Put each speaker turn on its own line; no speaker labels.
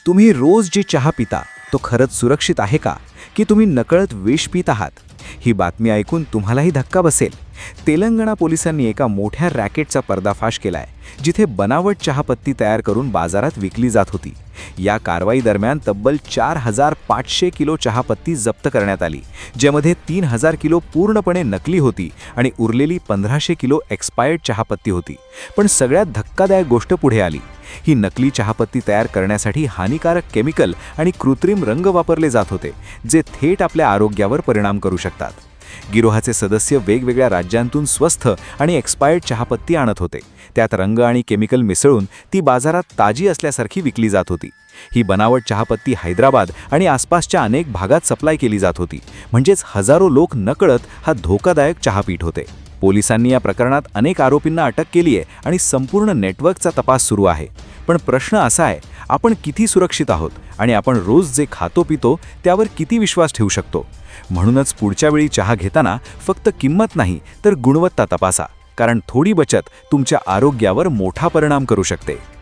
तुम्ही रोज जे चहा पिता तो खरंच सुरक्षित आहे का, की तुम्ही नकळत विष पित आहात? ही बातमी ऐकून तुम्हालाही धक्का बसेल. तेलंगणा पोलिसांनी एका मोठ्या रॅकेटचा पर्दाफाश केलाय, जिथे बनावट चहापत्ती तयार करून बाजारात विकली जात होती. या कारवाई दरम्यान तब्बल 4500 किलो चहापत्ती जप्त करण्यात आली, ज्यामध्ये 3000 किलो पूर्णपणे नकली होती आणि उरलेली 1500 किलो एक्सपायर्ड चहापत्ती होती. पण सगळ्यात धक्कादायक गोष्ट पुढे आली. ही नकली चहापत्ती तयार करण्यासाठी हानिकारक केमिकल आणि कृत्रिम रंग वापरले जात होते, जे थेट आपल्या आरोग्यावर परिणाम करू शकतात. गिरोहाचे सदस्य वेगवेगळ्या राज्यांतून स्वस्थ आणि एक्सपायर्ड चहापत्ती आणत होते. त्यात रंग आणि केमिकल मिसळून ती बाजारात ताजी असल्यासारखी विकली जात होती. ही बनावट चहापत्ती हैदराबाद आणि आसपासच्या अनेक भागात सप्लाय केली जात होती. म्हणजेच हजारो लोक नकळत हा धोकादायक चहा पीत होते. पोलिसांनी या प्रकरणात अनेक आरोपींना अटक केली आहे आणि संपूर्ण नेटवर्कचा तपास सुरू आहे. पण प्रश्न असा आहे, आपण किती सुरक्षित आहोत आणि आपण रोज जे खातो पितो त्यावर किती विश्वास ठेवू शकतो? म्हणूनच पुढच्या वेळी चहा घेताना फक्त किंमत नाही तर गुणवत्ता तपासा, कारण थोडी बचत तुमच्या आरोग्यावर मोठा परिणाम करू शकते.